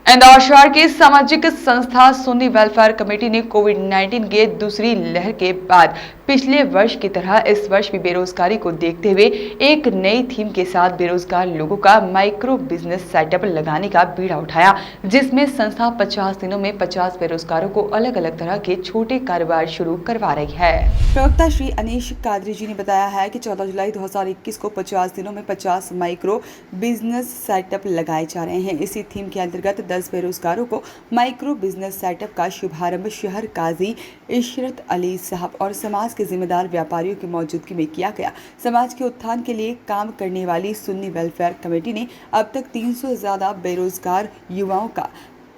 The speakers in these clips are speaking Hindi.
इंदौर शहर की सामाजिक संस्था सुन्नी वेलफेयर कमेटी ने कोविड-19 के दूसरी लहर के बाद पिछले वर्ष की तरह इस वर्ष भी बेरोजगारी को देखते हुए एक नई थीम के साथ बेरोजगार लोगों का माइक्रो बिजनेस सेटअप लगाने का बीड़ा उठाया, जिसमें संस्था 50 दिनों में 50 बेरोजगारों को अलग अलग तरह के छोटे कारोबार शुरू करवा रही है। प्रवक्ता श्री अनीश कादरी जी ने बताया है कि 14 जुलाई 2021 को 50 दिनों में 50 माइक्रो बिजनेस सेटअप लगाए जा रहे हैं। इसी थीम के अंतर्गत 10 बेरोजगारों को माइक्रो बिजनेस सेटअप का शुभारंभ शहर काजी इशरत अली साहब और समाज के जिम्मेदार व्यापारियों की मौजूदगी में किया गया। समाज के उत्थान के लिए काम करने वाली सुन्नी वेलफेयर कमेटी ने अब तक 300 से ज्यादा बेरोजगार युवाओं का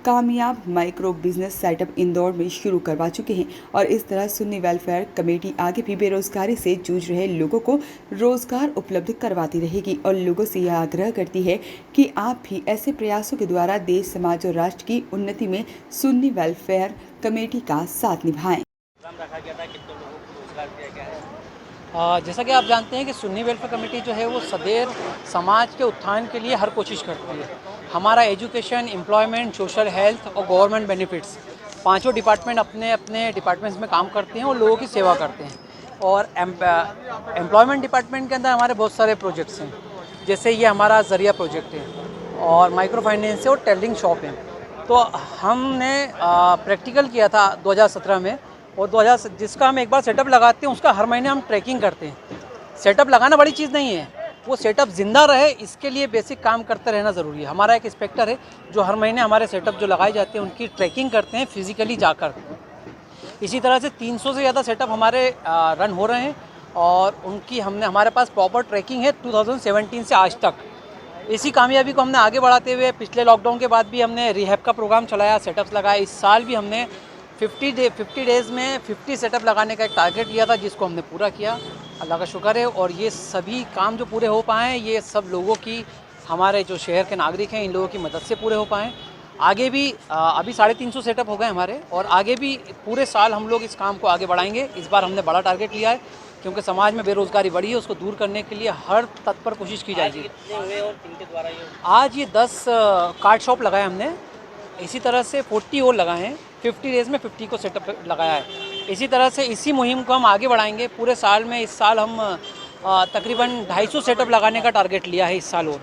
कामयाब माइक्रो बिजनेस सेटअप इंदौर में शुरू करवा चुके हैं और इस तरह सुन्नी वेलफेयर कमेटी आगे भी बेरोजगारी से जूझ रहे लोगों को रोजगार उपलब्ध करवाती रहेगी और लोगों से यह आग्रह करती है कि आप भी ऐसे प्रयासों के द्वारा देश, समाज और राष्ट्र की उन्नति में सुन्नी वेलफेयर कमेटी का साथ निभाएं। जैसा कि आप जानते हैं कि सुन्नी वेलफेयर कमेटी जो है वो सदैव समाज के उत्थान के लिए हर कोशिश करती है। हमारा एजुकेशन, एम्प्लॉयमेंट, सोशल हेल्थ और गवर्नमेंट बेनिफिट्स पांचों डिपार्टमेंट अपने अपने डिपार्टमेंट्स में काम करते हैं और लोगों की सेवा करते हैं। और एम्प्लॉयमेंट डिपार्टमेंट के अंदर हमारे बहुत सारे प्रोजेक्ट्स हैं, जैसे ये हमारा ज़रिया प्रोजेक्ट है और माइक्रो फाइनेंस है और टेलरिंग शॉप है। तो हमने प्रैक्टिकल किया था 2017 में और जिसका हम एक बार सेटअप लगाते हैं उसका हर महीने हम ट्रैकिंग करते हैं। सेटअप लगाना बड़ी चीज़ नहीं है, वो सेटअप जिंदा रहे इसके लिए बेसिक काम करते रहना ज़रूरी है। हमारा एक इंस्पेक्टर है जो हर महीने हमारे सेटअप जो लगाए जाते हैं उनकी ट्रैकिंग करते हैं फिजिकली जाकर। इसी तरह से 300 से ज़्यादा सेटअप हमारे रन हो रहे हैं और उनकी हमारे पास प्रॉपर ट्रैकिंग है 2017 से आज तक। इसी कामयाबी को हमने आगे बढ़ाते हुए पिछले लॉकडाउन के बाद भी हमने रिहैब का प्रोग्राम चलाया, सेटअप्स लगाए। इस साल भी हमने 50 डेज़ में 50 सेटअप लगाने का एक टारगेट लिया था, जिसको हमने पूरा किया, अल्लाह का शुक्र है। और ये सभी काम जो पूरे हो पाए हैं ये सब लोगों की, हमारे जो शहर के नागरिक हैं इन लोगों की मदद से पूरे हो पाए। आगे भी अभी 350 सेटअप हो गए हमारे और आगे भी पूरे साल हम लोग इस काम को आगे बढ़ाएंगे। इस बार हमने बड़ा टारगेट लिया है क्योंकि समाज में बेरोज़गारी बढ़ी है, उसको दूर करने के लिए हर तत्पर कोशिश की जाएगी। आज ये 10 कार्ड शॉप लगाए हमने, इसी तरह से 40 और लगाए हैं। 50 डेज़ में 50 को सेटअप लगाया है। इसी तरह से इसी मुहिम को हम आगे बढ़ाएंगे पूरे साल में। इस साल हम तकरीबन 250 सेटअप लगाने का टारगेट लिया है इस साल। और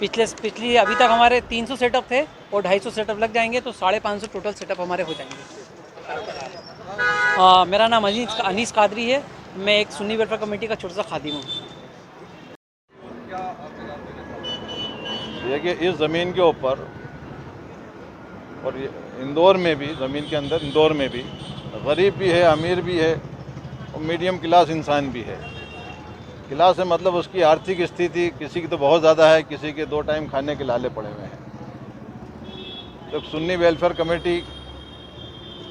पिछली अभी तक हमारे 300 सेटअप थे और 250 सेटअप लग जाएंगे तो 550 टोटल सेटअप हमारे हो जाएंगे। मेरा नाम अनीस कादरी है, मैं एक सुन्नी वेलफेयर कमेटी का छोटा सा खादिम हूँ। ये कि इस ज़मीन के ऊपर और इंदौर में भी, ज़मीन के अंदर इंदौर में भी गरीब भी है, अमीर भी है और मीडियम क्लास इंसान भी है। क्लास है मतलब उसकी आर्थिक स्थिति किसी की तो बहुत ज़्यादा है, किसी के 2 टाइम खाने के लाले पड़े हुए हैं। तो सुन्नी वेलफेयर कमेटी,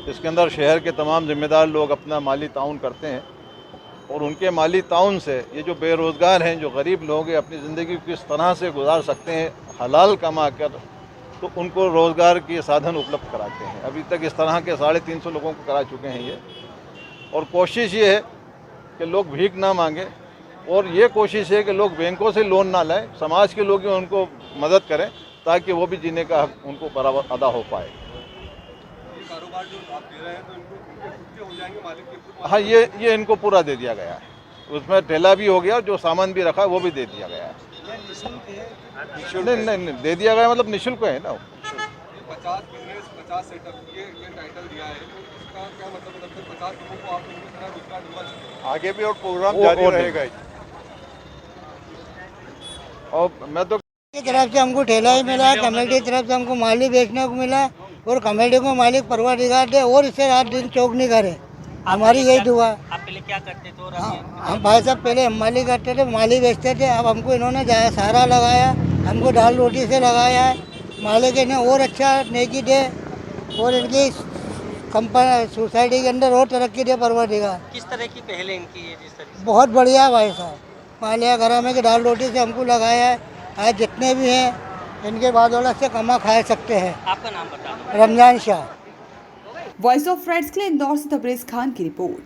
इसके अंदर शहर के तमाम जिम्मेदार लोग अपना माली ताउन करते हैं और उनके माली ताउन से ये जो बेरोज़गार हैं, जो गरीब लोग हैं, अपनी ज़िंदगी किस तरह से गुजार सकते हैं हलाल कमा कर, तो उनको रोज़गार के साधन उपलब्ध कराते हैं। अभी तक इस तरह के 350 लोगों को करा चुके हैं ये। और कोशिश ये है कि लोग भीख ना मांगे और ये कोशिश है कि लोग बैंकों से लोन ना लाएं, समाज के लोग उनको मदद करें ताकि वो भी जीने का हक उनको बराबर अदा हो पाए। कारोबार जो आप दे रहे हैं तो इनको हो जाएंगे, मालिक के? हाँ, ये इनको पूरा दे दिया गया है। उसमें ठेला भी हो गया, जो सामान भी रखा है वो भी दे दिया गया है। नहीं, दे दिया गया मतलब निःशुल्क है ना। 50 बिजनेस 50 सेटअप ये टाइटल दिया है, तो इसका क्या मतलब है? 50 लोगों को आप इस तरह रोजगार दूंगा, आगे भी और प्रोग्राम जारी रहेगा। और मैं तो की तरफ से हमको ठेला ही मिला, कमेटी की तरफ से हमको माली बेचने को मिला और कमेटी को मालिक परवरदिगार दे और इससे रात दिन चौक नहीं करे। हमारी यही दुआ। आप पहले क्या करते थे? और हम भाई साहब पहले हम माली करते थे, माली बेचते थे। अब हमको इन्होंने सहारा लगाया, हमको दाल रोटी से लगाया है। मालिक इन्हें और अच्छा नेकी दे और इनकी कंपनी सोसाइटी के अंदर और तरक्की दे परवरदिगार। किस तरह की पहले इनकी है? जिस तरह बहुत बढ़िया भाई साहब, मालिया घर में कि दाल रोटी से हमको लगाया है। आज जितने भी हैं इनके बदौलत से कमा खा सकते हैं। आपका नाम बता दो। Ramzan Shah. Voice of rights के लिए इंदौर से तबरेज खान की रिपोर्ट।